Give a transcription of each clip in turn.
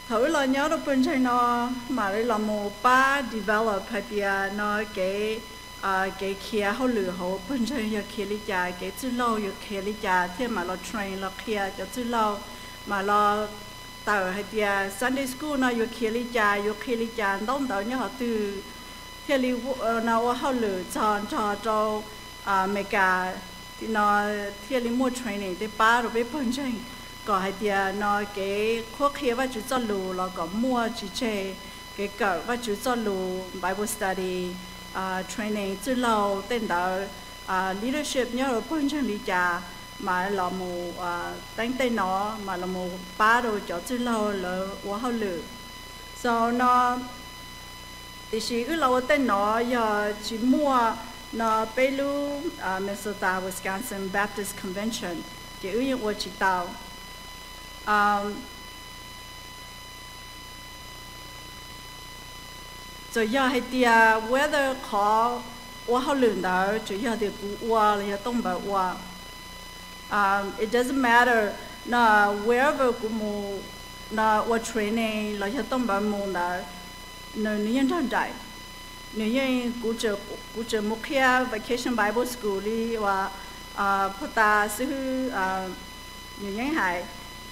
thử là nhớ đâu bên trên nó mà đây là một ba develop hay là nó cái kia họ lừa họ bên trên giờ kia lý giải cái chữ lâu giờ kia lý giải thế mà lo train lo kia cho chữ lâu mà lo tờ hay là Sunday school nó giờ kia lý giải đông tờ nhớ họ từ thế lý nó họ lừa cho mấy cả thì nó thế lý mua training để ba rồi bên trên có hay là nó cái khoa kia và chú cho lù là có mua chỉ chơi cái cỡ và chú cho lù Bible study training chữ lâu tên đó leadership nhớ rồi bên trên lý giải mà là một đánh tên nó mà là một ba đồ cho chữ lâu là quá hậu lử so nó thì chỉ cái lâu tên nó giờ chỉ mua nó Belu Minnesota Wisconsin Baptist Convention cái ứng dụng của chị tao rồi giờ hay tia whether có quá hậu lử đó chỉ giờ thì cú quá là đông bảo quá it doesn't matter na wherever kumu na what training la chatom ba mo na no niyan tan dai niyan ku che mukhya vacation Bible school li wa phata sư niyan hai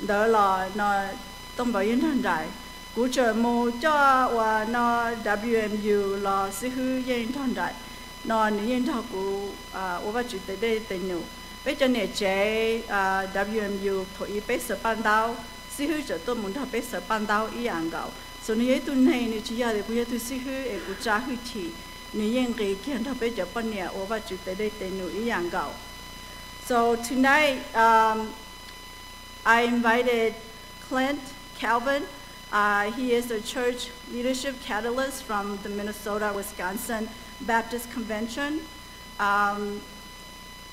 đó là na tom ba yan tan dai ku che mo cho wa na WMU la sư yan tan dai na niyan ta ku over chu te no bây giờ này chế WMU thổi bây giờ ban đầu sư hữu cho tôi muốn thổi bây giờ ban đầu ý ăn gạo, so này tuần này này chỉ là để bây giờ tôi sư hữu ở quốc gia hữu thì này những cái kiện thổi bây giờ ban ngày ở vào chủ tế để nấu ý ăn gạo. So tonight I invited Clint Calvin. He is a church leadership catalyst from the Minnesota Wisconsin Baptist Convention.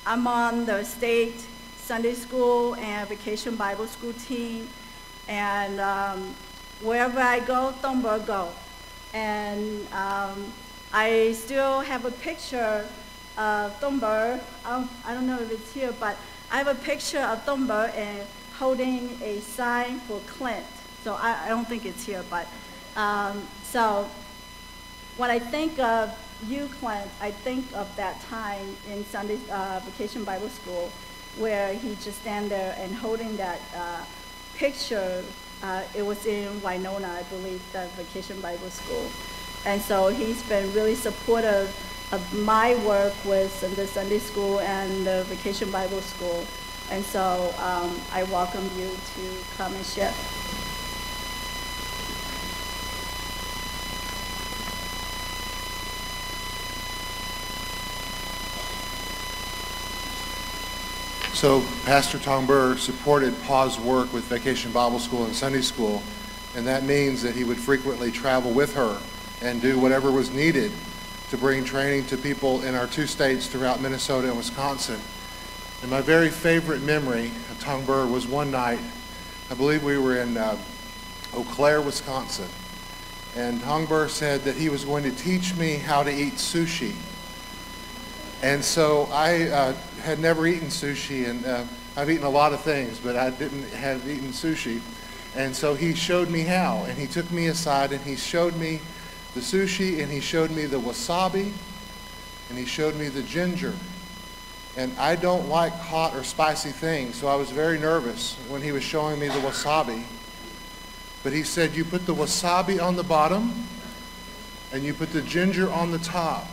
I'm on the state Sunday school and vacation Bible school team, and wherever I go, Tombo go. And I still have a picture of Tombo. I don't know if it's here, but I have a picture of Tombo and holding a sign for Clint. So I don't think it's here, but so when I think of you, Clint, I think of that time in Sunday Vacation Bible School where he just stand there and holding that picture. It was in Winona, I believe, the Vacation Bible School. And so he's been really supportive of my work with the Sunday School and the Vacation Bible School. And so I welcome you to come and share. So Pastor Tong Burr supported Pa's work with Vacation Bible School and Sunday School, and that means that he would frequently travel with her and do whatever was needed to bring training to people in our two states throughout Minnesota and Wisconsin. And my very favorite memory of Tong Burr was one night, I believe we were in Eau Claire, Wisconsin, and Tong Burr said that he was going to teach me how to eat sushi. And so I had never eaten sushi, and I've eaten a lot of things, but I didn't have eaten sushi. And so he showed me how, and he took me aside and he showed me the sushi, and he showed me the wasabi, and he showed me the ginger. And I don't like hot or spicy things, so I was very nervous when he was showing me the wasabi. But he said, you put the wasabi on the bottom, and you put the ginger on the top.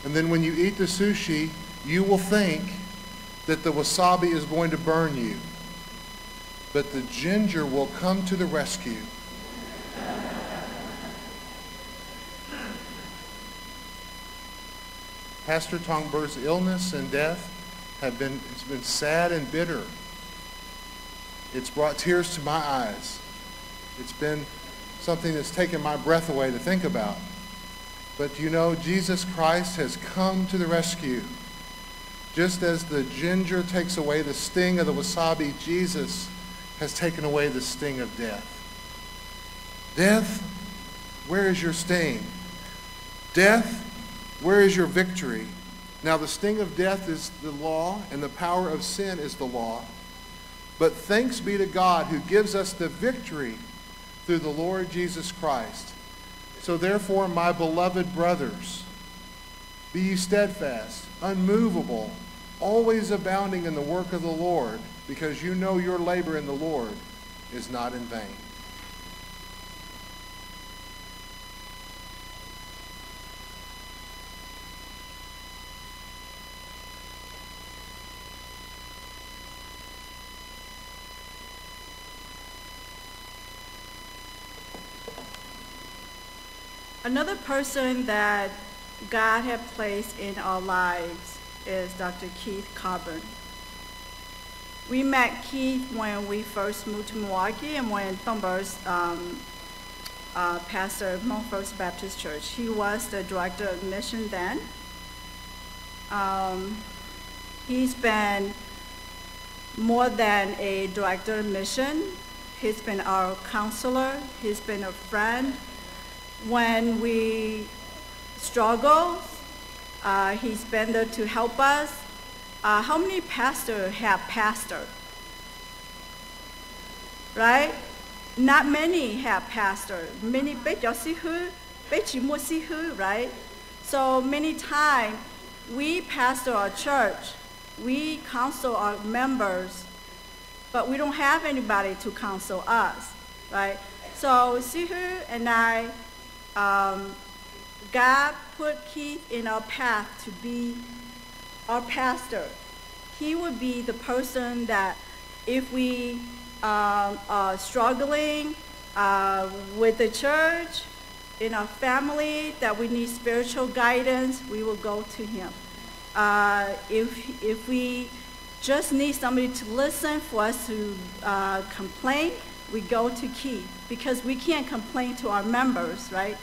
And then when you eat the sushi, you will think that the wasabi is going to burn you. But the ginger will come to the rescue. Pastor Tong Burr's illness and death it's been sad and bitter. It's brought tears to my eyes. It's been something that's taken my breath away to think about. But you know, Jesus Christ has come to the rescue. Just as the ginger takes away the sting of the wasabi, Jesus has taken away the sting of death. Death, where is your sting? Death, where is your victory? Now the sting of death is the law, and the power of sin is the law. But thanks be to God who gives us the victory through the Lord Jesus Christ. So therefore, my beloved brothers, be ye steadfast, unmovable, always abounding in the work of the Lord, because you know your labor in the Lord is not in vain. Another person that God has placed in our lives is Dr. Keith Coburn. We met Keith when we first moved to Milwaukee and when Toonpawv's pastor of Mount First Baptist Church. He was the director of mission then. He's been more than a director of mission. He's been our counselor. He's been a friend. When we struggle, he's been there to help us. How many pastors have pastored? Right? Not many have pastored. Many, right? So many times, we pastor our church, we counsel our members, but we don't have anybody to counsel us, right? So Sihu and I, God put Keith in our path to be our pastor. He would be the person that if we are struggling with the church, in our family, that we need spiritual guidance, we will go to him. If we just need somebody to listen for us to complain, we go to Keith, because we can't complain to our members, right?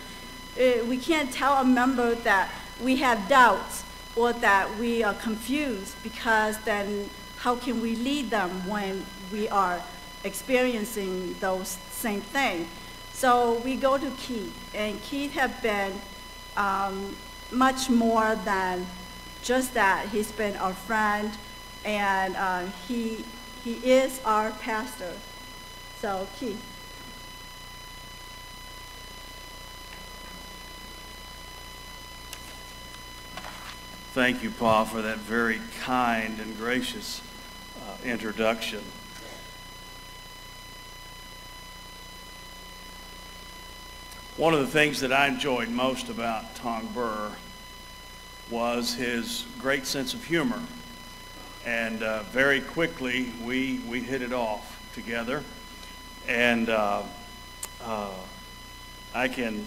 We can't tell a member that we have doubts or that we are confused, because then how can we lead them when we are experiencing those same things? So we go to Keith, and Keith has been much more than just that. He's been our friend, and he is our pastor. So Keith. Thank you, Pa, for that very kind and gracious introduction. One of the things that I enjoyed most about Tong Burr was his great sense of humor. And very quickly, we hit it off together. And I can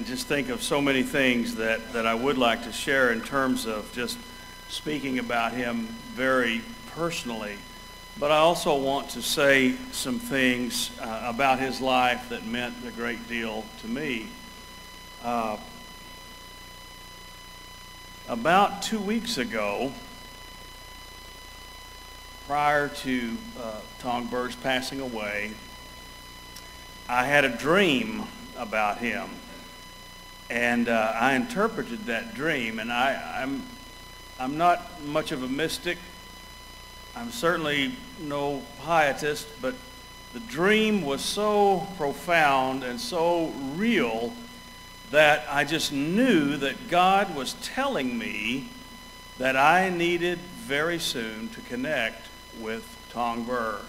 just think of so many things that I would like to share in terms of just speaking about him very personally. But I also want to say some things about his life that meant a great deal to me. About 2 weeks ago, prior to Tong Burr's passing away, I had a dream about him. And I interpreted that dream, and I'm not much of a mystic. I'm certainly no pietist, but the dream was so profound and so real that I just knew that God was telling me that I needed very soon to connect with Tong Burr.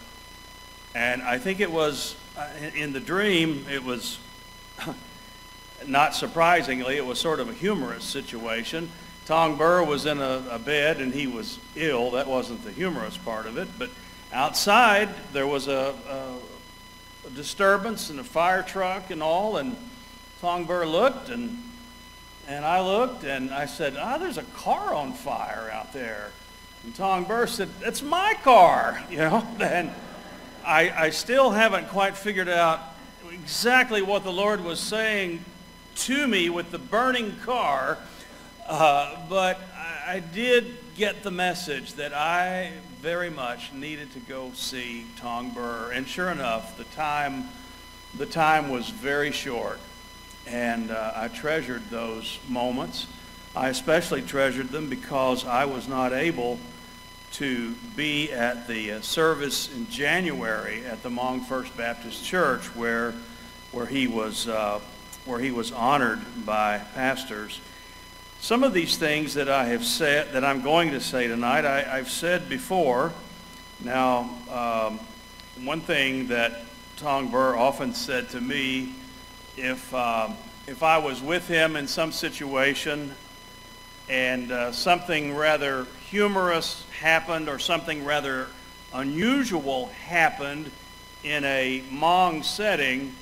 And I think it was, in the dream, it was, not surprisingly, it was sort of a humorous situation. Tong Burr was in a bed and he was ill. That wasn't the humorous part of it. But outside, there was a disturbance and a fire truck and all. And Tong Burr looked and I looked and I said, there's a car on fire out there. And Tong Burr said, "It's my car," you know. And I still haven't quite figured out exactly what the Lord was saying to me with the burning car, but I did get the message that I very much needed to go see Tong Burr. And sure enough, the time was very short, and I treasured those moments. I especially treasured them because I was not able to be at the service in January at the Hmong First Baptist Church, where where he was honored by pastors. Some of these things that I have said, that I'm going to say tonight, I've said before. Now, one thing that Tong Burr often said to me, if I was with him in some situation and something rather humorous happened or something rather unusual happened in a Hmong setting,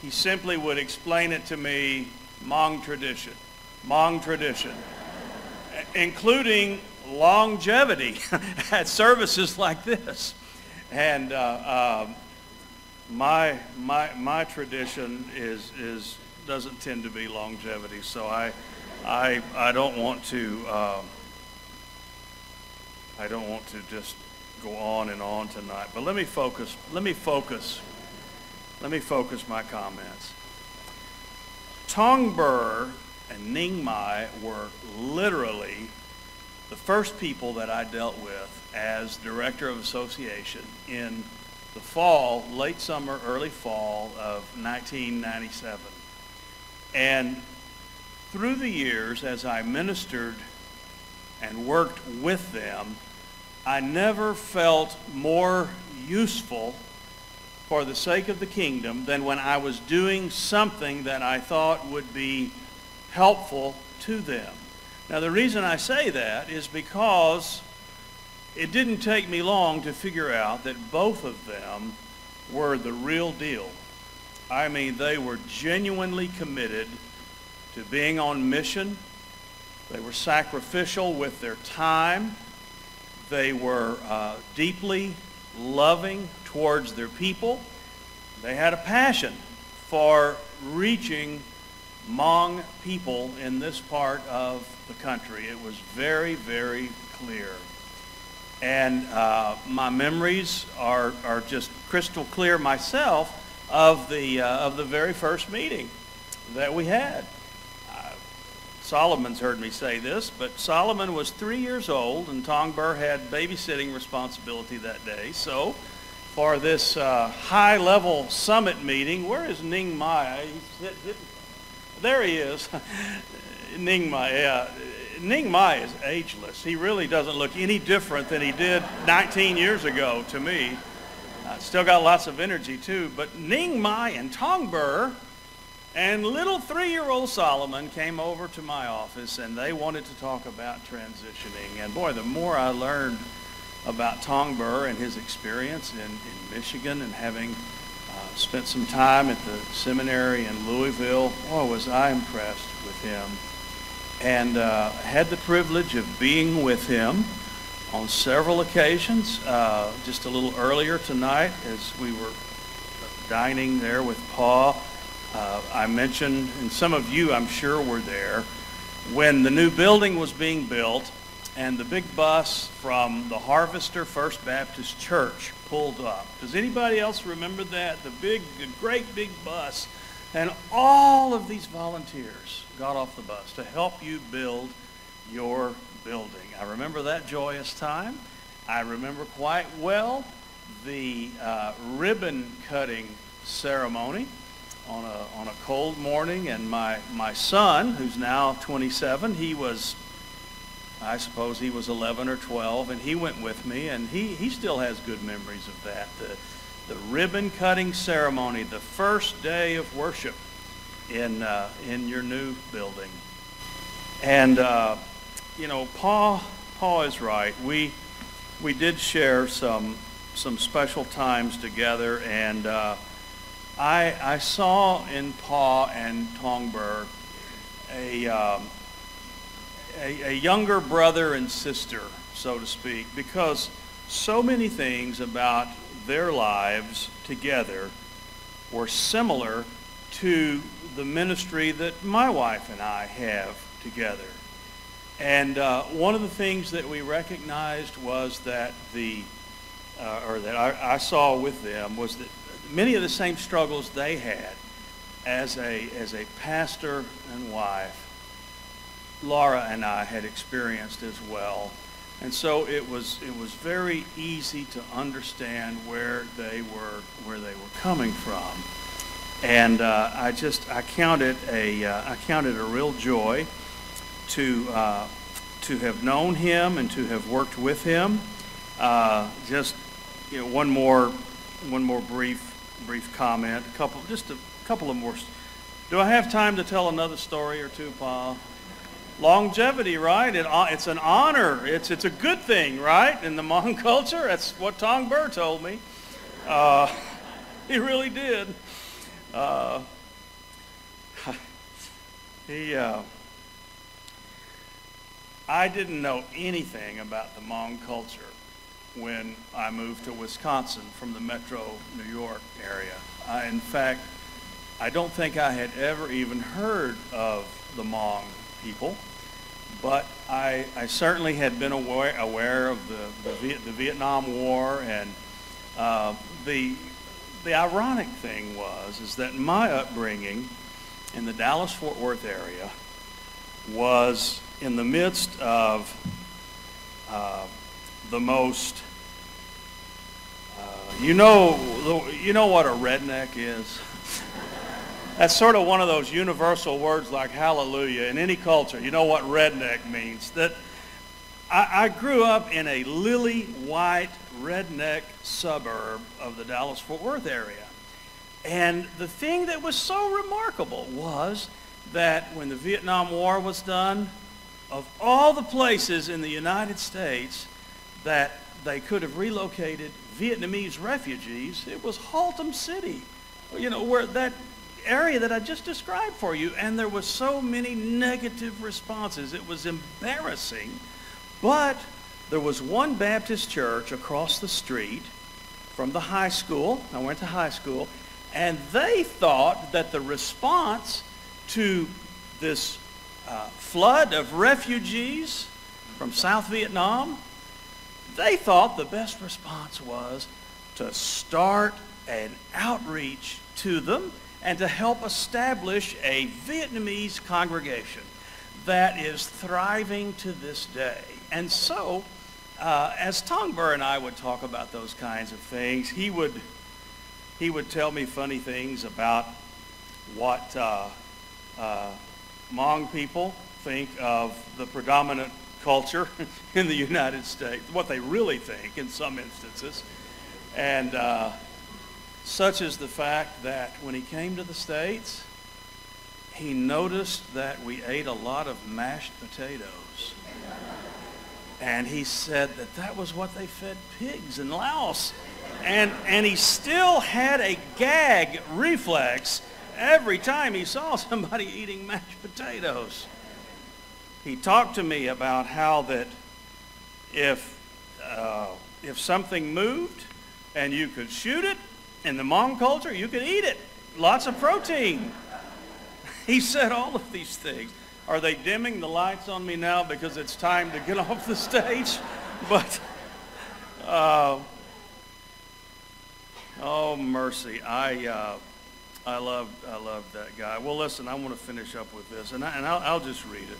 he simply would explain it to me, Hmong tradition, including longevity at services like this. And my tradition doesn't tend to be longevity, so I don't want to just go on and on tonight. But let me focus my comments. Tong Burr and Ning Mai were literally the first people that I dealt with as director of association in the fall, late summer, early fall of 1997. And through the years, as I ministered and worked with them, I never felt more useful for the sake of the kingdom than when I was doing something that I thought would be helpful to them. Now, the reason I say that is because it didn't take me long to figure out that both of them were the real deal. I mean, they were genuinely committed to being on mission. They were sacrificial with their time. They were deeply loving towards their people. They had a passion for reaching Hmong people in this part of the country. It was very, very clear. And my memories are just crystal clear myself of the very first meeting that we had. Solomon's heard me say this, but Solomon was 3 years old, and Tong Burr had babysitting responsibility that day. So for this high-level summit meeting, where is Ning Mai? There he is. Ning Mai, yeah. Ning Mai is ageless. He really doesn't look any different than he did 19 years ago to me. Still got lots of energy too, but Ning Mai and Tong Burr and little 3-year-old Solomon came over to my office, and they wanted to talk about transitioning. And boy, the more I learned about Tong Burr and his experience in Michigan, and having spent some time at the seminary in Louisville, boy, was I impressed with him. And had the privilege of being with him on several occasions. Just a little earlier tonight, as we were dining there with Paul, I mentioned, and some of you I'm sure were there, when the new building was being built and the big bus from the Harvester First Baptist Church pulled up. Does anybody else remember that? The great big bus. And all of these volunteers got off the bus to help you build your building. I remember that joyous time. I remember quite well the ribbon cutting ceremony on a cold morning, and my son, who's now 27, I suppose he was 11 or 12, and he went with me, and he still has good memories of that. The ribbon cutting ceremony, the first day of worship in your new building. And Paul is right. We did share some special times together, and I saw in Paul and Tong Burr a younger brother and sister, so to speak, because so many things about their lives together were similar to the ministry that my wife and I have together. And one of the things that we recognized was that I saw with them was that many of the same struggles they had as a pastor and wife, Laura and I had experienced as well. And so it was very easy to understand where they were coming from. And I count it a real joy to have known him and to have worked with him. Just one more brief comment. Just a couple of more. Do I have time to tell another story or two, Pa? Longevity, right? It's an honor. It's a good thing, right? In the Hmong culture, that's what Tong Burr told me. He really did. I didn't know anything about the Hmong culture when I moved to Wisconsin from the metro New York area. In fact, I don't think I had ever even heard of the Hmong people, but I certainly had been aware of the Vietnam War, and the ironic thing is that my upbringing in the Dallas-Fort Worth area was in the midst of the most, you know what a redneck is? That's sort of one of those universal words like hallelujah in any culture. You know what redneck means. That I grew up in a lily white redneck suburb of the Dallas-Fort Worth area. And the thing that was so remarkable was that when the Vietnam War was done, of all the places in the United States that they could have relocated Vietnamese refugees, it was Haltom City, where that area that I just described for you. And there was so many negative responses. It was embarrassing. But there was one Baptist church across the street from the high school. I went to high school. And they thought that the response to this flood of refugees from South Vietnam, they thought the best response was to start an outreach to them and to help establish a Vietnamese congregation that is thriving to this day. And so, as Tong Burr and I would talk about those kinds of things, he would tell me funny things about what Hmong people think of the predominant culture in the United States, what they really think in some instances. And such is the fact that when he came to the States, he noticed that we ate a lot of mashed potatoes. And he said that was what they fed pigs in Laos. And he still had a gag reflex every time he saw somebody eating mashed potatoes. He talked to me about how that if something moved and you could shoot it, in the Hmong culture, you could eat it. Lots of protein. He said all of these things. Are they dimming the lights on me now because it's time to get off the stage? But, oh mercy, I love that guy. Well, listen, I want to finish up with this, and I'll just read it.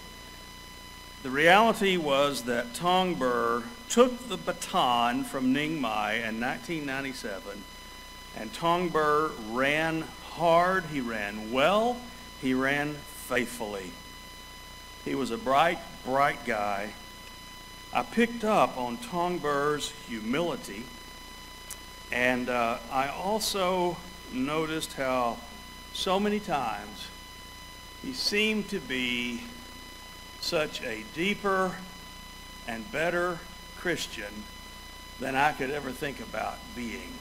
The reality was that Tong Burr took the baton from Ning Mai in 1997, and Tong Burr ran hard, he ran well, he ran faithfully. He was a bright, bright guy. I picked up on Tong Burr's humility, and I also noticed how so many times he seemed to be such a deeper and better Christian than I could ever think about being.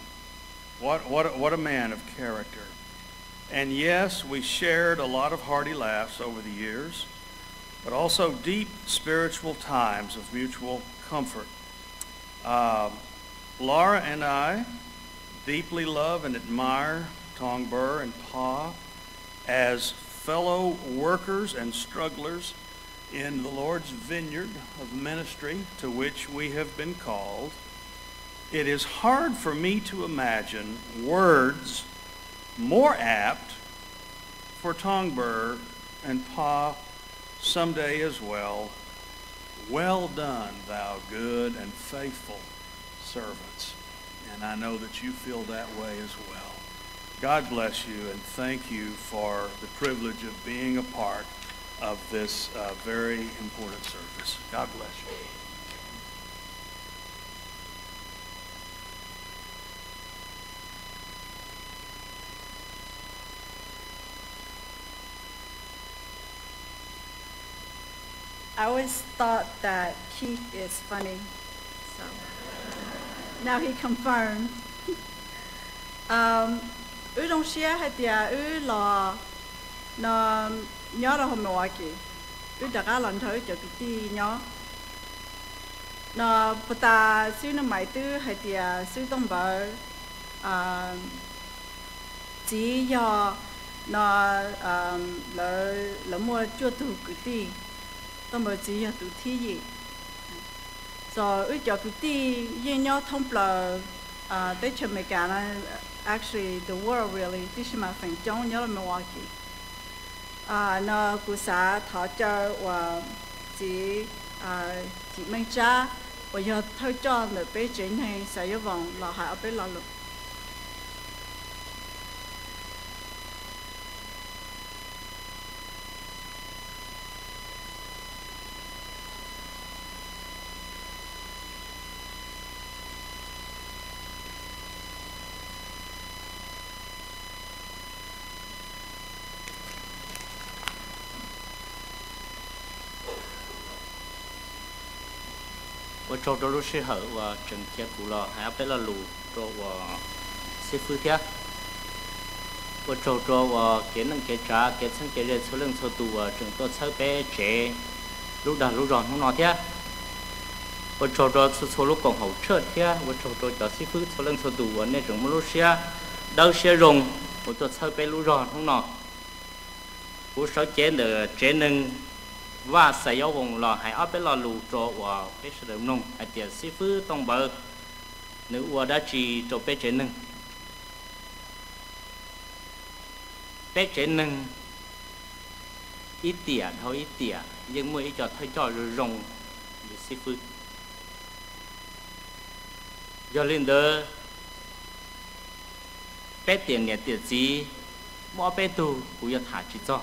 What a man of character. And yes, we shared a lot of hearty laughs over the years, but also deep spiritual times of mutual comfort. Laura and I deeply love and admire Tong Burr and Pa as fellow workers and strugglers in the Lord's vineyard of ministry to which we have been called. It is hard for me to imagine words more apt for Tong Burr and Pa someday as well. Well done, thou good and faithful servants. And I know that you feel that way as well. God bless you, and thank you for the privilege of being a part of this very important service. God bless you. I always thought that Keith is funny, so now he confirmed. Don't share hay tiệt lo nó nhớ đâu hôm nọ kì, đã cả lần thôi cho cái gì nhớ nó bắt ta xíu nó mày hay tiệt xíu đông bờ chỉ do nó lỡ mua chua thủ cái gì đông bờ chỉ do tụ thi gì rồi cho cái gì yên nhớ thông bờ tới cho mấy cái này actually the world really this is my friend John nhớ là Milwaukee nó cũng xã thọ cho và chỉ mình cha và giờ thôi cho người bé chuyện này sẽ yêu vòng là hại ở bé lo lụt. và cho đó lúc sẽ hở và trường kia cũ lò hay bé là lù cho và sẽ phơi thế và cho và cái năng cái trả cái sang cái số lượng số tù và trường tôi sẽ bé trẻ lúc đầu lúc ròn không nói thế và cho số lúc còn hậu trợ thế và cho sẽ phơi số lượng số tù và nên trường lúc sẽ đâu sẽ rồng và tôi sẽ bé lúc ròn không nói của số chế là chế năng và sẽ yêu vùng lò hay áp bé lò lù cho và bé sử dụng nông hay tiền sĩ phứ tông bờ nữ và đã chỉ cho bé chế nâng bé chế nâng ít tiền thôi ít tiền nhưng mới cho thấy cho rồi rồng để sĩ phứ do lên đó bé tiền nhà tiền gì mỗi bé tu cũng要thả chỉ cho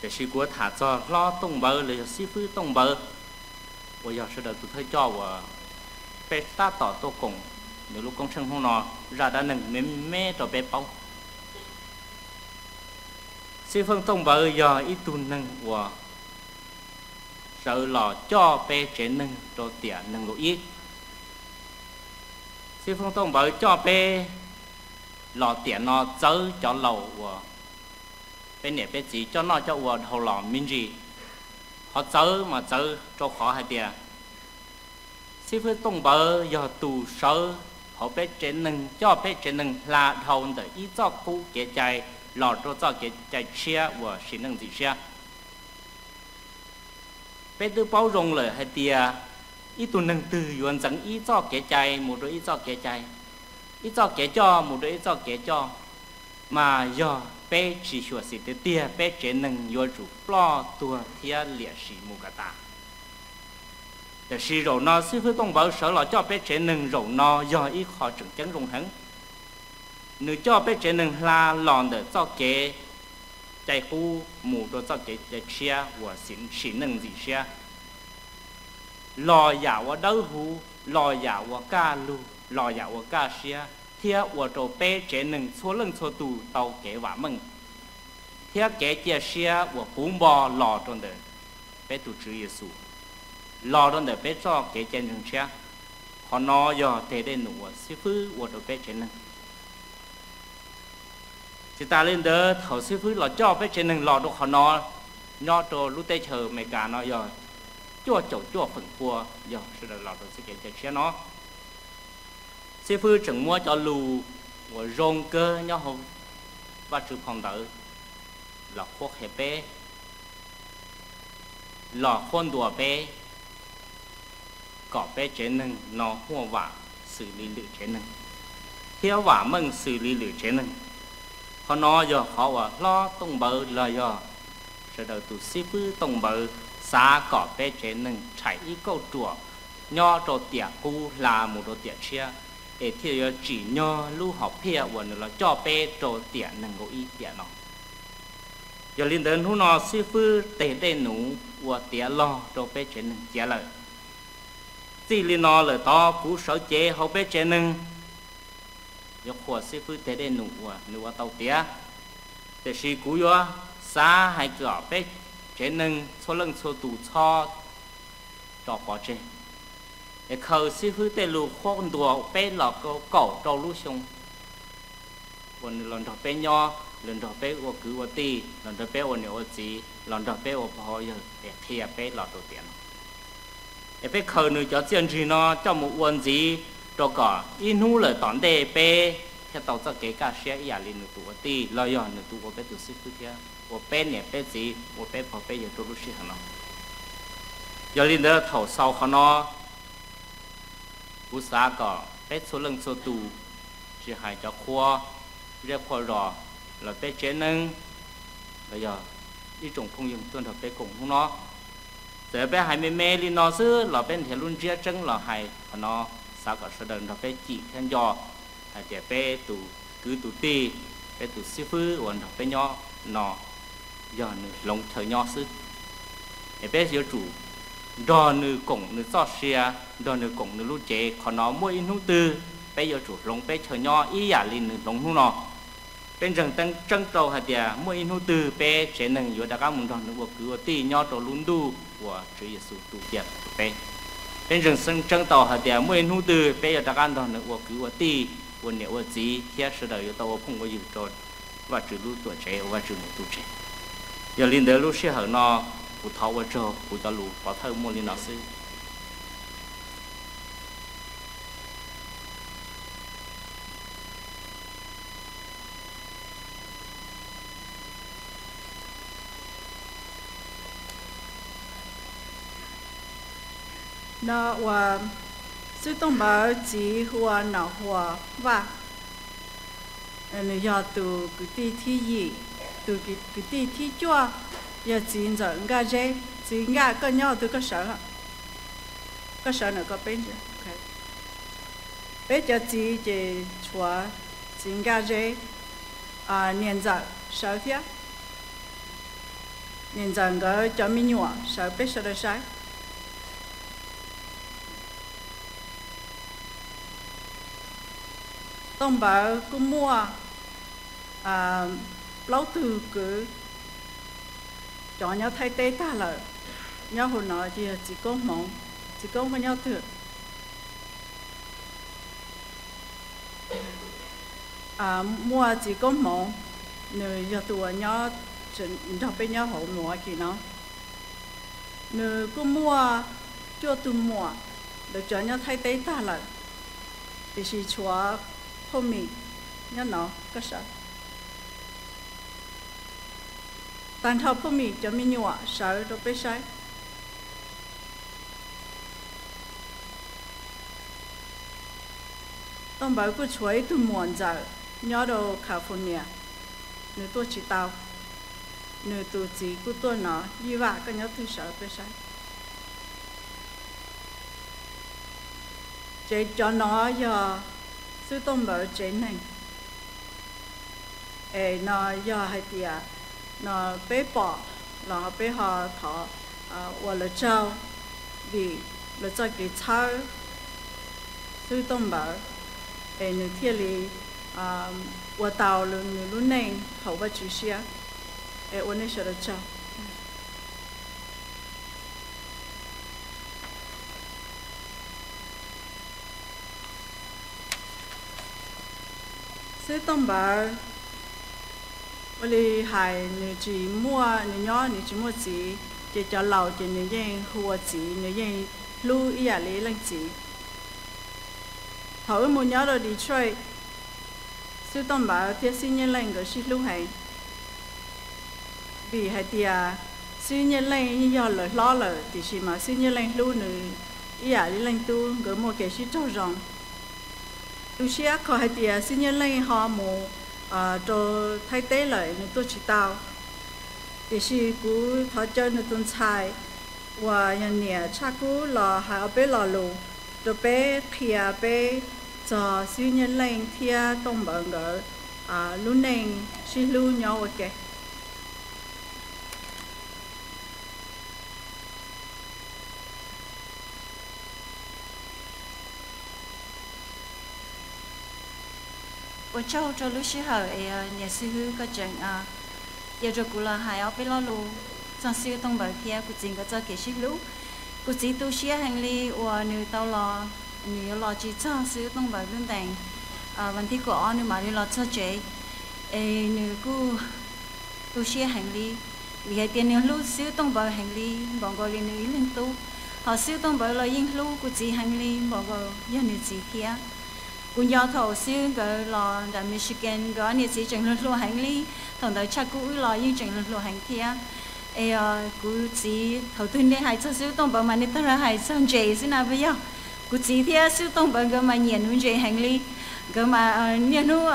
để sĩ của thả cho lo tông bờ là sĩ phứ tông bờ bây giờ sẽ được tôi thấy cho và bé ta tỏ tô cùng nếu lúc công trình không nó ra đã nâng mê cho bé bao sĩ phương tông bờ giờ ít tuần nâng và sợ lò cho bé chế nâng cho tiền nâng lộ ít sĩ phương tông bờ cho bé lò tiền nó chớ cho lầu và bên này bên chỉ cho nó cho vợ hậu lò minh gì họ chớ mà chớ cho khó hay tiền sĩ phơi tông bờ giờ tù sơ họ bé trên nâng cho bé trên nâng là hậu để ý cho cũ cái chạy lò cho cái chạy xe và xin nâng gì xe bé tư bao rong lời hay tiền ý tù nâng từ yuan dẫn ý cho cái chạy một đôi ý cho cái chạy ý cho cái cho một đôi ý cho cái cho mà giờ bé chỉ sửa sĩ tế tia bé chế nâng vô chủ lo tua thia liệt sĩ mù cả ta để sĩ rổ nó sư phụ tông bảo sở là cho bé chế nâng rổ nó do ý khó trưởng chấn rung hứng nếu cho bé chế nâng là lòn để cho kế chạy khu mù đồ cho kế chạy xe và xỉn nâng gì xe lò giả và đấu hú lò giả và ca lưu lò giả và ca xe theo của tổ bé chế nâng số lần số tù tàu kế vả mừng theo kế chia xe của bốn bò lò trong đời bé tù chữ Giêsu lò trong đời bé cho kế trên rừng xe họ nó giờ thế đây nụ sư phứ của tổ bé chế nâng thì ta lên đó thầu sư phứ là cho bé chế nâng lò đồ họ nó cho lúc tây chờ mấy cả nó giờ chua phần cua giờ sẽ là lò đồ sẽ kế trên xe nó sư phụ chẳng mua cho lù và rong cơ nhau không và chữ phòng đỡ là khoác hệ bé là con đùa bé có bé chế nâng nó hoa vả xử lý lửa chế nâng theo vả mừng xử lý lửa chế nâng họ nói giờ họ và lo tông bờ là giờ sẽ đầu tụ sư phụ tông bờ xa có bé chế nâng chạy ý câu chùa nho trò tiệt cu là một đồ tiệt chia để thì chỉ nhờ lưu học phía và nữa là cho bé trò tiền năng có ý tiền nó giờ liên đến hôm nọ sư phụ tệ tệ nụ và tiền lo cho bé chế năng chế lợi chỉ liên nó là to cú sở chế học bé chế năng giờ khoa sư phụ tệ tệ nụ và nữa tàu tía để sư cú yo xa hay cửa bé chế năng số lần số tụ cho bỏ chế để khởi sư phụ tệ lù khoan đùa bé là cổ trâu lú sôngวันlần đầu bé nho lần đầu bé của cứ của ti lần đầu bé của nhiều gì lần đầu bé của họ giờ để thìa bé lọt đầu tiền để bé khởi nữa cho chuyện gì nó cho một vấn gì cho cả in hú lời tóm đề bé theo tàu cho cái cả xe nhà liền tụ của ti lo giờ nữa tụ của bé tụ sư phụ kia của bé nè bé gì của bé bỏ bé giờ trâu lú xí hả nó giờ liền đó thầu sau họ nó cú xã cả bé số lần số tụ chỉ hai cho khoa rất khoa rõ là bé chế năng bây giờ đi trồng phong dùng tuân hợp bé cùng không nó giờ bé hai mê đi nó xứ là bé thì luôn chia chân là hai nó sao cả số đơn là bé chỉ theo do hay để bé tụ cứ tụ ti bé tụ sư phụ còn bé nhỏ nó giờ lồng thời nhỏ xứ để bé giờ chủ đò nữ cổng nữ so xia đò nữ cổng nữ lú chế còn nó mua in hữu tư bé giờ chủ lồng bé thời nhỏ ý giả linh nữ lồng hữu nó bên rừng tăng trăng trâu hạt địa mua in hữu tư bé chế nâng yếu đã các môn đòn nữ cứ ti nhỏ trâu lún đu của Chúa Giêsu tụ tiệt bé bên rừng sân trăng tàu hạt địa mua in hữu tư bé giờ đã các đòn nữ cứ ti của nhiều gì thiết sự đời tàu không có dự tròn và trừ lú tuổi trẻ và trừ nữ tuổi trẻ giờ linh đời lú sẽ hở nó cụ tháo vào trò cụ cho lù có thơ mua lên nó sư nó và sư tông bảo chỉ hoa nào hoa và giờ từ cái ti thi gì từ cái ti thi chua giờ chỉ giờ nghe dễ chỉ nghe cái nhau từ cái sở nữa có bên gì bây giờ chỉ chua chỉ nghe dễ niệm giờ sở thế niệm giờ cái cho mình nhọ sở biết sở được sai tông bảo cũng mua lâu từ cứ cho nhau thay tế ta là nhau hồi nọ chỉ có mong chỉ có với nhau thừa mua chỉ có mong người giờ tuổi nhau đọc bên nhau hậu mua kì nó người cũng mua cho tôi mua được cho nhau thay tế ta là thì chỉ chúa hôm mình nhau nó có sợ tan thọ hôm mình cho mình nhọ sợ rồi bé sai tông bảo cứ chuối từ muộn giờ nhớ đồ California nếu tôi chỉ tao nếu tôi chỉ cứ tôi nó như vậy cái nhớ tôi sợ bé sai chế cho nó giờ sư tông bảo chế này nó giờ hay tiệt nó bé bỏ là bé họ thọ và là trâu vì là cho cái cháu sư tông bảo người thiên lý và tàu là người luôn này hậu và chủ xe và này sẽ là trâu sư tông bảo vì hai người chỉ mua người nhỏ người chỉ mua gì chỉ cho lẩu chỉ người dân hùa gì người dân lưu ý à lấy lên gì thầu một nhỏ rồi đi chơi sư tông bảo thiết sinh nhân lên cái sư lưu hành vì hai tia sư nhân lên như giờ lời lo lời thì chỉ mà sư nhân lên lưu nữa ý à lấy lên tu cái một cái sư trâu rồng tu sĩ có hai tia sư nhân lên họ một cho thay tế lại nên tôi chỉ tao thì sư cú thọ chơi nên tôi xài và nhà nè cha cú là hai bé lò lù rồi bé kia bé cho siêu nhân lên thia tông bận gỡ luôn nên xí lưu nhau ok. 我照着路时候也是个种也着古了还要被老路，上是东北天古整个做给是路，古只都些行李我女到了女老只上是东北论定问题个女买的老车车女古都些行李，vì hay tiền nữ sưu tông bờ hành lý bọn gọi là nữ liên tu họ sưu tông bờ là yên lưu của chị hành lý bọn gọi do nữ chị kia cũng do thầu sưu cái là tại Michigan gọi nữ chị chẳng lưu hành lý thằng đó chắc cũng là yên chẳng lưu hành kia của chị thầu tuyên đây hay cho sưu tông bờ mà nữ ta ra hay cho chị xin nào bây giờ của chị thì sưu tông bờ cái mà nhận nuôi chị hành lý cái mà nhận nuôi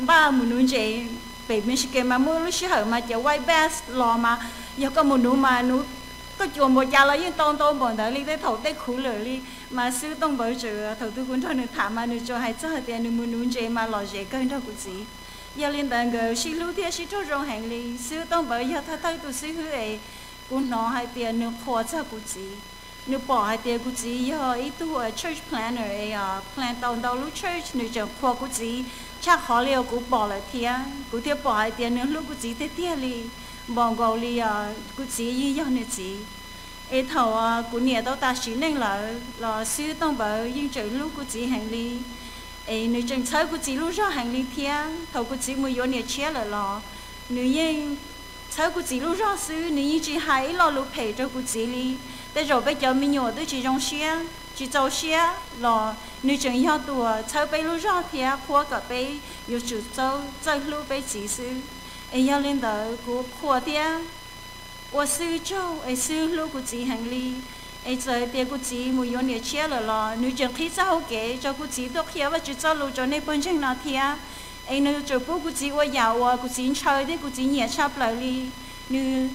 ba muốn nuôi chị về Michigan mà mua lúc xưa mà cho white bass lò mà giờ có một nụ mà nụ có chuồng một gia là những tôn bọn đó đi tới thầu tới khủ lửa đi mà sư tông bởi chữ thầu tư quân thôi nụ thả mà nụ cho hai cho tiền nụ muốn nụ chế mà lò chế cơn đâu cũng gì giờ liên tận cái sư lưu thiên sư cho rong hành lý sư tông bởi giờ thay thay tụ sư hứa ấy cũng nó hai tiền nụ khoa cho cũng gì nụ bỏ hai tiền cũng gì giờ ít tu church planner ấy plan tàu lúc church nụ cho khoa cũng gì chắc họ liệu cũng bỏ lại thia cũng thia bỏ hai tiền nữa lúc cũng chỉ thia li bọn gầu li cũng chỉ như nhau nữa chỉ ấy thầu cũng nhẹ tao ta chỉ nên là sư tông bảo nhưng trời lúc cũng chỉ hành li ấy nữ chân chơi cũng chỉ lúc ra hành li thia thầu cũng chỉ mới vô nhẹ chia lại lò nữ nhân chơi cũng chỉ lúc ra sư nữ nhân chỉ hai lo lúc pay cho cũng chỉ li để rồi bây giờ mình nhỏ tôi chỉ trong xe chỉ cháu xe là nữ chân yêu tuổi chơi bây lúc ra thia khoa cả bây有主州在路被指示，要领导个扩点，我苏州苏路个指行李，在点个指没有你车了啦，你就可以走嘅，就个指都去我就走路就那本身那天，你就不个指我要我个指车的个指也差不了哩，你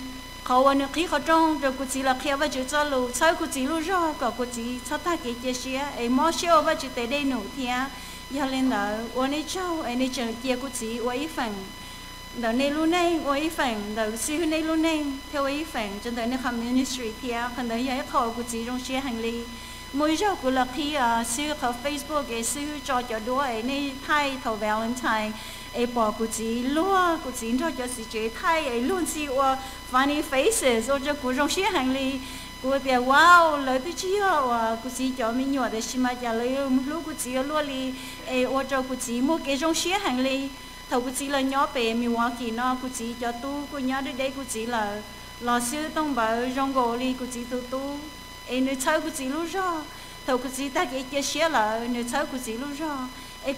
เขาวันนี้เขาจ้องจะกุจิละเขียวว่าจะจะรู้ใช้กุจิรู้รอกับกุจิชอบท่าเกจเชียมอเชียวว่าจะแต่ได้หนูเทียยาเล่นเดอวันนี้เจ้าในเจอเกียกุจิวันอีฝังเดอในรุ่นนี้วันอีฝังเดอซื้อในรุ่นนี้เท่าวันอีฝังจนเดอในคำมินิสทรีเทียคนเดออยากให้เขากุจิรงเชียหังลีมวยเจ้ากุลักที่ซื้อเขา Facebook ซื้อจอจอด้วยในไทยเท่า Valentine bỏ cụ chỉ lúa cụ chỉ cho sự chế thay luôn si và funny faces rồi cho cụ trong xe hành lý cụ thì wow lời tôi chia và cụ chỉ cho mình nhỏ để xem mà trả lời lúc cụ chỉ lúa li và cho cụ chỉ mua cái trong xe hành lý thầu cụ chỉ là nhỏ bé mình hoa kỳ nó cụ chỉ cho tu cụ nhỏ đây cụ chỉ là lò sư tông bảo trong gỗ li cụ chỉ tu nếu chơi cụ chỉ lúa rồi thầu cụ chỉ ta cái xe là nếu chơi cụ chỉ lúa rồi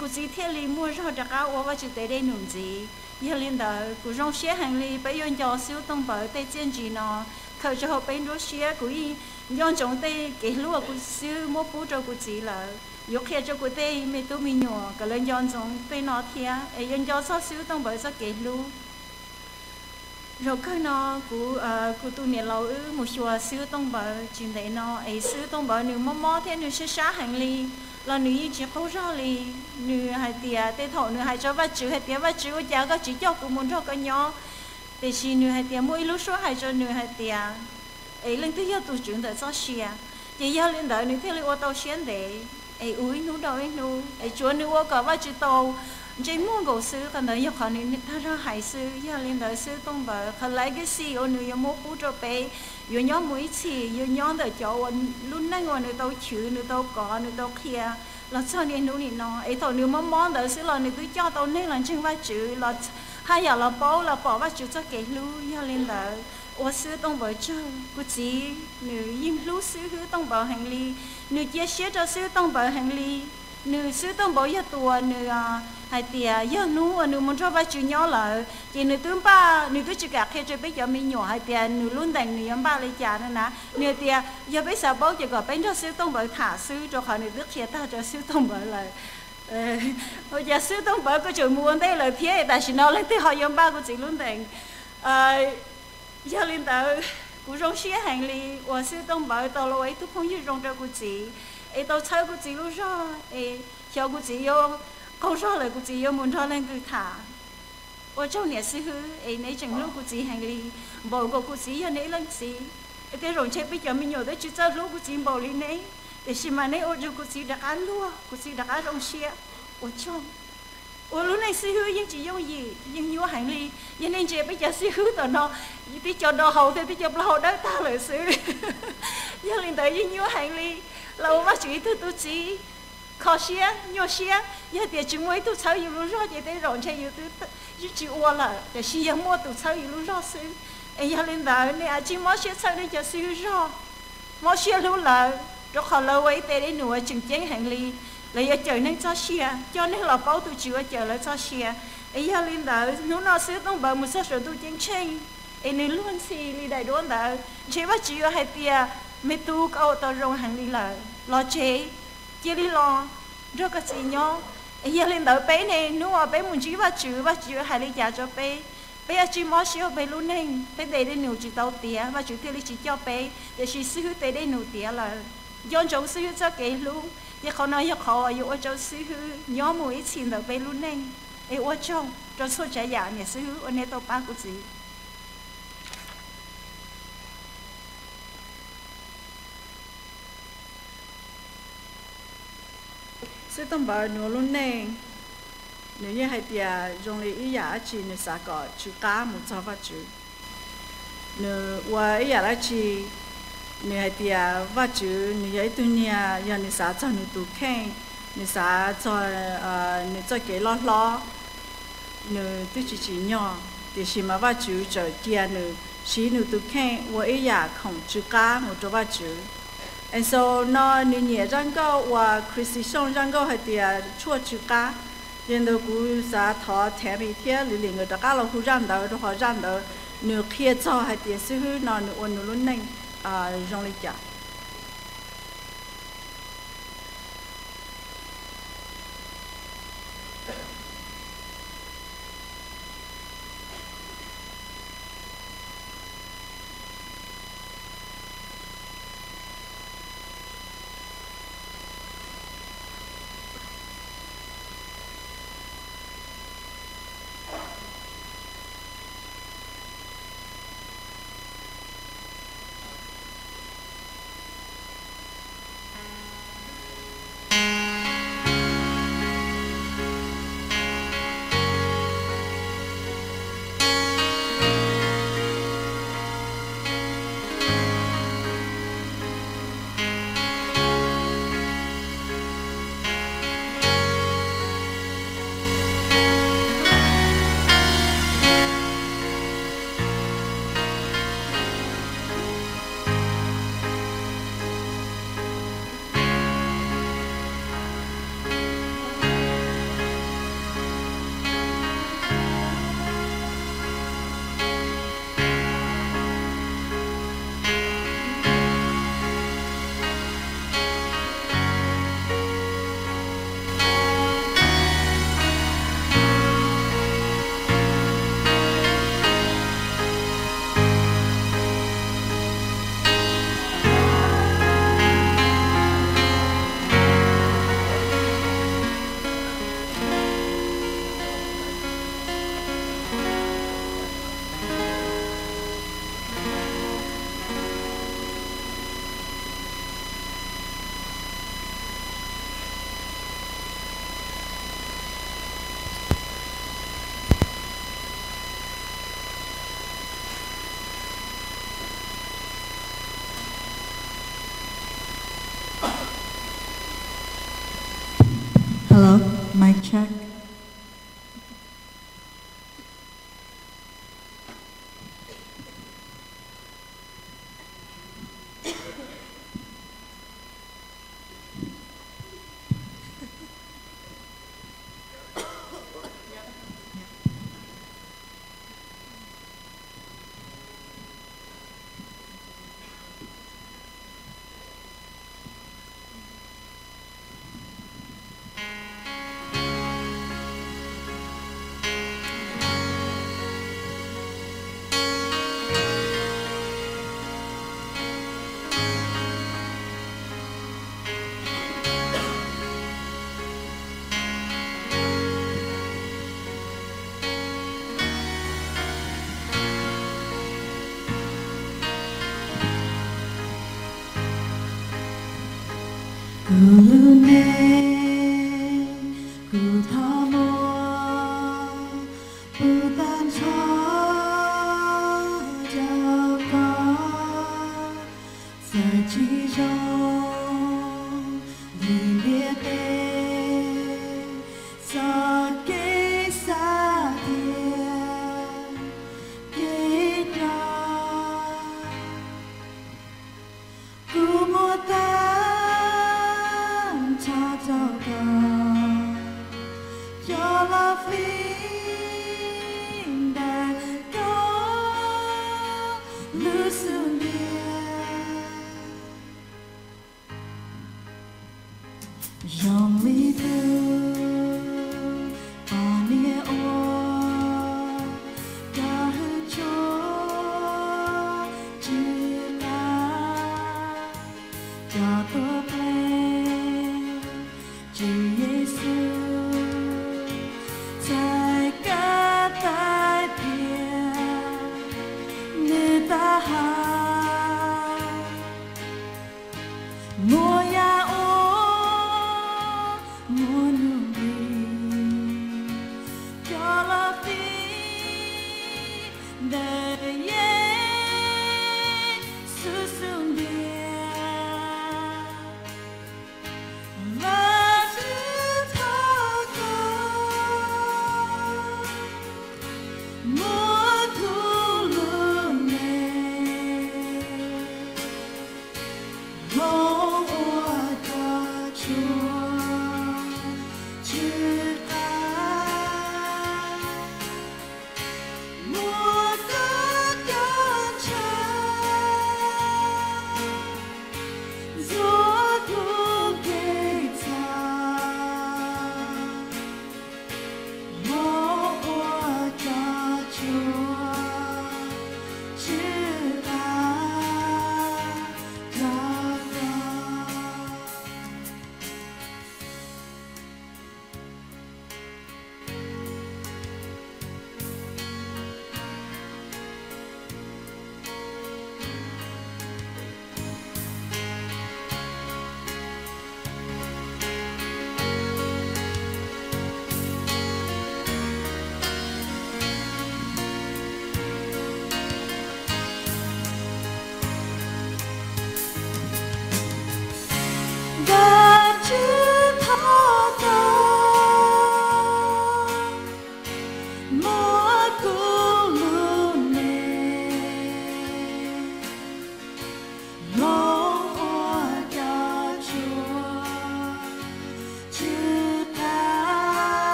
cụ chỉ thiết lý mua rồi cho các và chỉ tới đây nụn gì giờ liên đó cụ trong xe hành lý bây giờ cho siêu tông bảo tay chân gì nó khởi cho họ bên đó xe cụ yon trong tay cái lúa cụ siêu mua bút cho cụ chỉ là yok kia cho cụ tay mấy tôi mình nhỏ cái lên yon trong tay nó thia yon cho sao siêu tông bảo sao cái lúa rồi cái nó cụ tu nhà lâu một số siêu tông bảo chuyện đấy nó siêu tông bảo nếu mò thế nếu xe hành lý là nữ chỉ khâu ra li nữ hai tia tê thọ nữ hai cho vắt chữ hai tia vắt chữ cha có chỉ cho cũng muốn cho cái nhỏ để chỉ nữ hai tia mỗi lúc số hai cho nữ hai tia lên thứ nhất tụi chuyện tại sao xia chỉ do lên đợi nữ theo li ô tô xuyên để ui nữ đâu nữ chúa nữ ô cả vắt chữ tàu chỉ muốn cầu sư còn đợi yêu họ nữ ta ra hải sư do lên đợi sư tông bờ họ lấy cái gì ô nữ yêu mua bút cho bé yêu nhóm mũi chỉ yêu nhóm đợi cho luôn nay ngồi nữ tàu chữ nữ tàu có nữ tàu kia là sao nên nữ nó thầu nữ món đợi sư là nữ tôi cho tàu nên là trên vai chữ là hai giờ là bỏ vai chữ cho kẻ lưu do lên đợi ô sư tông bờ cho cô chỉ nữ yên lưu sư hứa tông bờ hành lý nữ chia sẻ cho sư tông bờ hành lý nữ sư tông bờ giờ tua nữ hai tia giờ nữ muốn cho vai chữ nhỏ là chỉ nữ tướng ba nữ cứ chỉ cả khi chơi bây giờ mình nhỏ hai tia nữ luôn đành nữ em ba lấy trà nữa nè nữ tia giờ bây giờ bố chỉ có bên cho sư tông bờ thả sư cho họ nữ biết kia ta cho sư tông bờ là bây giờ sư tông bờ có chuyện muốn đây là phía tại chỉ nói lên tới họ em ba của chị luôn đành giờ lên tới của trong xe hành lý và sư tông bờ tàu lối tôi không như trong cho của chị tàu chơi của chị luôn rồi theo cô chỉ yêu câu rõ là cô chỉ yêu muốn cho lên cứ thả ở trong nhà sư hư ấy nấy chẳng lúc cô chỉ hành lý bảo cô chỉ yêu nấy lần gì thế rồi chơi bây giờ mình nhớ tới chú cháu lúc cô chỉ bảo lý nấy để xem mà nấy ở trong cô chỉ đặt ăn luôn cô chỉ đặt ăn trong xe ở trong lúc này sư hư nhưng chỉ dùng gì nhưng nhớ hành lý nhưng nên chơi bây giờ sư hư tao nó tí cho đồ hậu thì tí cho hậu đó ta lại sư nhưng lên tới nhưng nhớ hành lý lâu mà chỉ thứ tôi chỉ khó xe nhỏ xe giờ thì chúng mới tôi cháu yêu lúc rồi thì rồi chơi yêu tôi chỉ qua là để xin mua tôi cháu yêu lúc rồi sư giờ lên tới này chỉ mua xe cháu đi cho sư rồi mua xe lúc là rồi họ lâu ấy tới đây nữa chừng chén hành lý là giờ chờ nên cho nên là bao tôi chịu chờ lại cho xe ấy giờ lên tới nó nó sẽต้องbảo một số rồi tôi chén chén ấy nên luôn xì đi đại đốn tới chế bắt chịu hay tia mấy tu câu tao rong hàng đi là lo chế chia đi lo rất cái gì nhá ấy giờ lên tới bé này nếu mà bé muốn chỉ bắt chịu hay đi trả cho bé chỉ mót xíu bé luôn nên bé để đây nhiều chỉ tao tia và chịu tiêu chỉ cho bé để chỉ xíu để đây nhiều tia là do chỗ xíu cho cái luôn giờเขาnói giờเขาอายุว่าเจ้าซื้อย้อมมือชินแต่ไปรุ่นนึงว่าเจ้าสู้ใจอยากเนี่ยซื้อวันนี้ตัวป้ากูจีซื้อต้องบอกหนูรุ่นนึงหนูยังให้เดียโรงเรียนอยากจีหนูสาก็จูก้าหมุนชอบว่าจูหนูว่าอยากจีหนูให้เดียว่าจูหนูยังตัวเนี่ยยังหนูสาจะหนูตัวแข็งหนูสาจะหนูจะเกล้อหนูตัวจีเนาะแต่ชิมาว่าจูจะเดียหนูชีหนูตัวแข็งว่าอยากของจูก้าหมุนจะว่าจู and so nó như nhẹ răng cao và Christian răng cao hay tia chua chữ cá nên tôi cũng sẽ thọ thẻ bị thế lý liền người ta cá là khu răng đó họ răng đó nửa kia cho hay tia sư hư nó nửa ôn nửa luôn nè rong lịch chả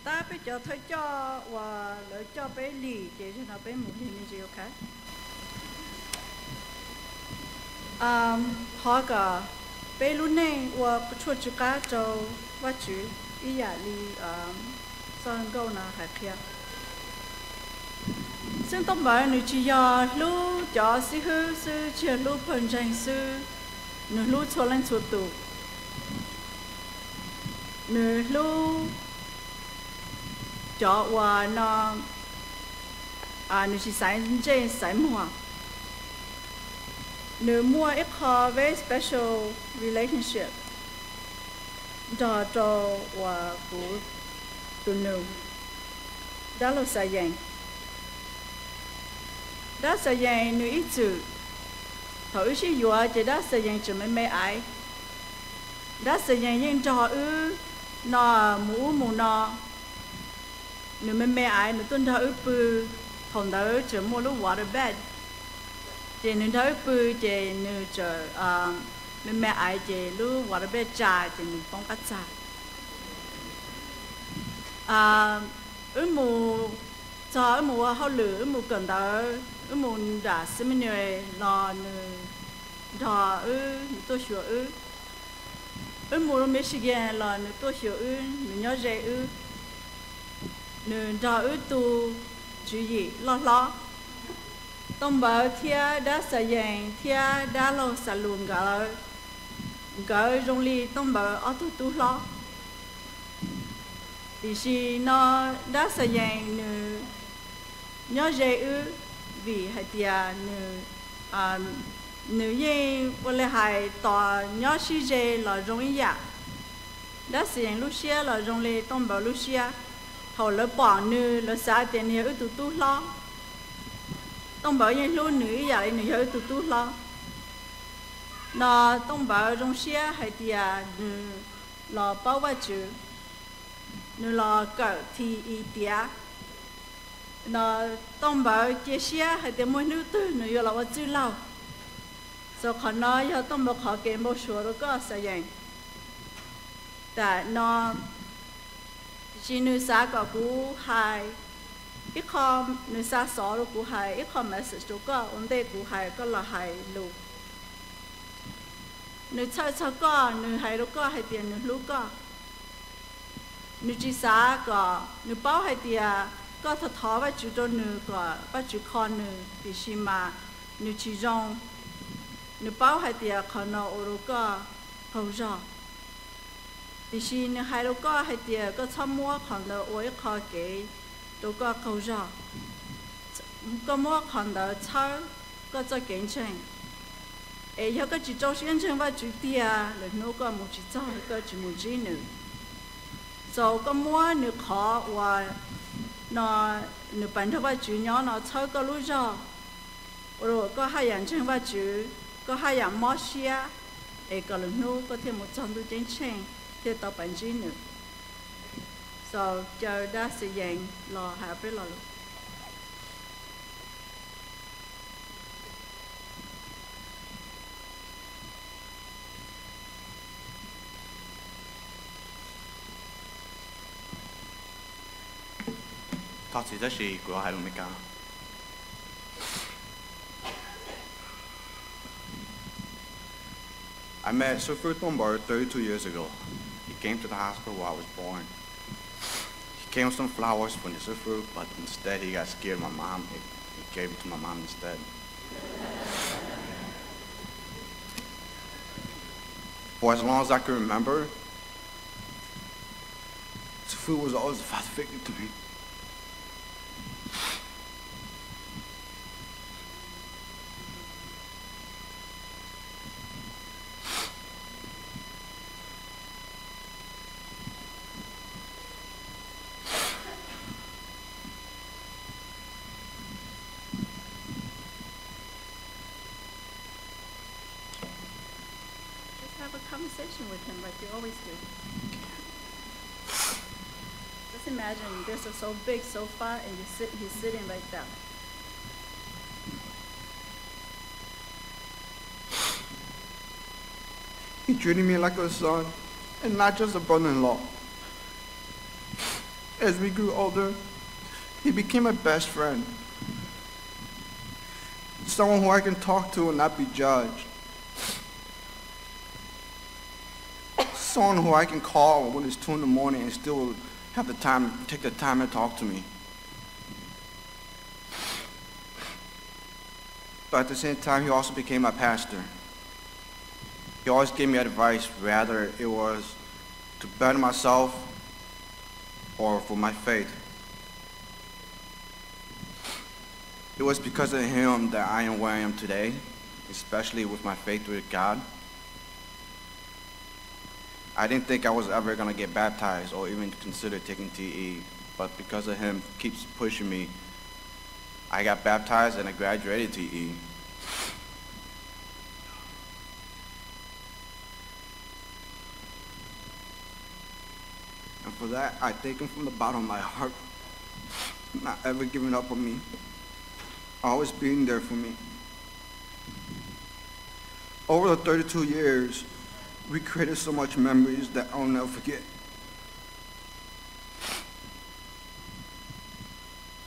ta bây giờ thôi cho và lỡ cho bé lì để cho nó bé một lì mình chịu cái họ cả bây lúc này và chua chú cá cho vắt chú ý giả đi son câu nào hạt kiaซึ่งต้องบอกหนูจียอลูจ่อสิฮือซื้อเชื่อลูเพิ่นใจซื้อหนูลูชัวเล่นชัวตุหนูลูจ่อว่านหนูจีสายใจสายมัวหนูมัวอีกข้อ very special relationship จ่อว่ากูตุหนูดาลูสายยังđã sử dụng nữ ít chữ thổi sĩ dùa chỉ đã sử dụng chữ mấy ai đã sử dụng những trò nó mũ nó nữ mấy ai nữ tuân thổi bự thòng đó chữ mua lúc water bed chỉ nữ thổi bự chỉ nữ chữ mấy ai chỉ lúc water bed trà chỉ nữ bông cắt trà mù cho mù hao lửa mù cần đó mù đã xem như là đò tôi hiểu mù mấy sự kiện là tôi hiểu nhớ dễ đò tu chú ý lo tông bảo thia đã sử dụng thia đã lo sử dụng cái trong ly tông bảo ở tu lo thì khi nó đã sử dụng nhớ dễ vì hay tia nữ yên với hay tỏ nhớ si dễ là rong ý ạ đã sử dụng Lucia là rong lê tông bảo Lucia hầu lỡ bỏ nữ lỡ xa tiền nhớ tu lo tông bảo yên luôn nữ ý ạ nữ nhớ tu lo nó tông bảo rong xia hay tia nữ là bao vây chữ nữ là cỡ thì ý tia nó tông bảo chia sẻ hay để mỗi nữ tư nó yêu là vật chữ lâu, sau khi nó yêu tông bảo họ kể một số đó có sử dụng, tại nó chỉ nữ xã có cú hay, ít khó nữ xã số đó cú hay, ít khó message đó có, vấn đề cú hay có là hay luôn, nữ chơi có, nữ hay đó có hay tiền nữ lúc có, nữ chỉ xã có, nữ bảo hay tiền có thật thó và chú cho nữ có và chú con nữ thì xí mà nữ chỉ rong nữ bảo hai tia con nó ô có hậu rõ thì xí nữ hai đâu có hai tia có tham mua con nó ô khó kế đâu có hậu rõ có mua con đó chơi có cho kiến trình ấy giờ có chỉ cho kiến trình và chú tia là nó có một chỉ cho có chỉ một chỉ nữ rồi có mua nữ khó và nó nữ bản thân và chú nhỏ nó chơi có lúa rau rồi có hai dạng chân và chú có hai dạng mót xia ấy có lần nô có thêm 100 đô trên trên thì tao bản chỉ nữa rồi chờ đã sử dụng lò hạ với lò當時真係我喺度咩㗎？I met Xibhwb Toojnpawv 32 years ago. He came to the hospital while I was born. He came with some flowers for Xibhwb, but instead he got scared of my mom. He gave it to my mom instead. For as long as I can remember, Xibhwb was always a father figure to me. Have a conversation with him like you always do. Just imagine this is so big, so far, and he's sitting right there. He treated me like a son, and not just a brother-in-law. As we grew older, he became my best friend. Someone who I can talk to and not be judged. someone who I can call when it's 2 in the morning and still have the time, take the time to talk to me. But at the same time, he also became my pastor. He always gave me advice, whether it was to better myself or for my faith. It was because of him that I am where I am today, especially with my faith with God. I didn't think I was ever going to get baptized or even consider taking TE, but because of him keeps pushing me, I got baptized and I graduated TE. And for that, I thank him from the bottom of my heart, not ever giving up on me, always being there for me. Over the 32 years, we created so much memories that I'll never forget.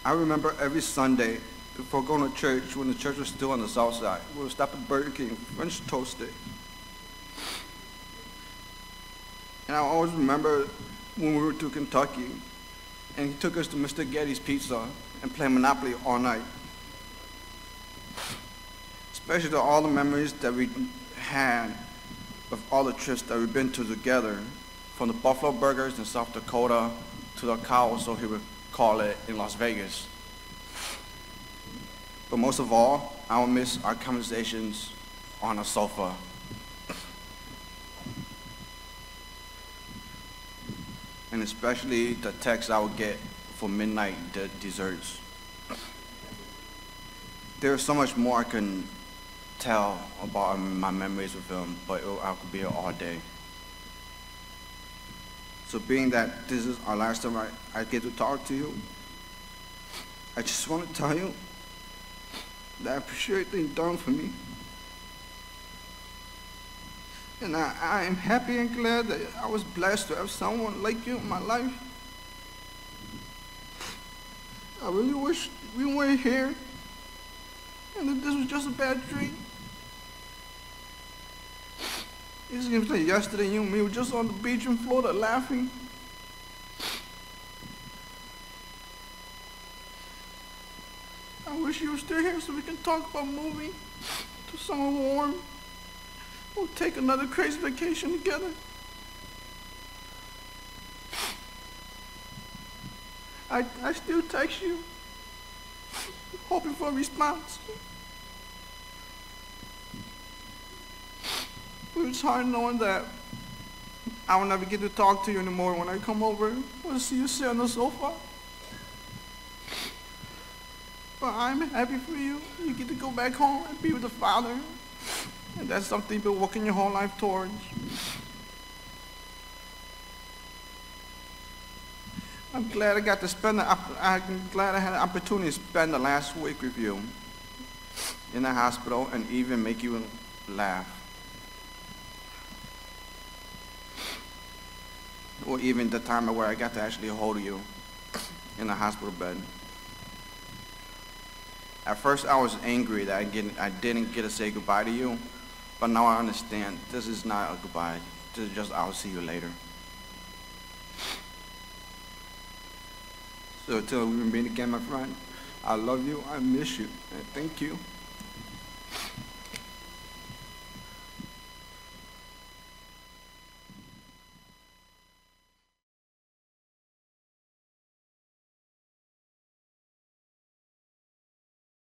I remember every Sunday before going to church, when the church was still on the south side, we would stop at Burger King, French toasted. And I always remember when we were to Kentucky, and he took us to Mr. Getty's Pizza and played Monopoly all night. Especially to all the memories that we had of all the trips that we've been to together, from the Buffalo Burgers in South Dakota to the cow, so he would call it, in Las Vegas. But most of all, I will miss our conversations on a sofa. And especially the texts I would get for midnight desserts. There's so much more I can tell about my memories with him, but I could be here all day. So being that this is our last time I get to talk to you, I just want to tell you that I appreciate everything you've done for me. And I am happy and glad that I was blessed to have someone like you in my life. I really wish we weren't here and that this was just a bad dream. It seems like yesterday you and me were just on the beach in Florida laughing. I wish you were still here so we can talk about moving to somewhere warm. We'll take another crazy vacation together. I still text you, hoping for a response. But it's hard knowing that I will never get to talk to you anymore when I come over or see you sit on the sofa. But I'm happy for you. You get to go back home and be with the Father. And that's something you've been working your whole life towards. I'm glad I got to spend I'm glad I had an opportunity to spend the last week with you in the hospital and even make you laugh. Or even the time where I got to actually hold you in the hospital bed. At first I was angry that I didn't get to say goodbye to you, but now I understand this is not a goodbye. This is just I'll see you later. So until we meet again, my friend, I love you, I miss you, and thank you.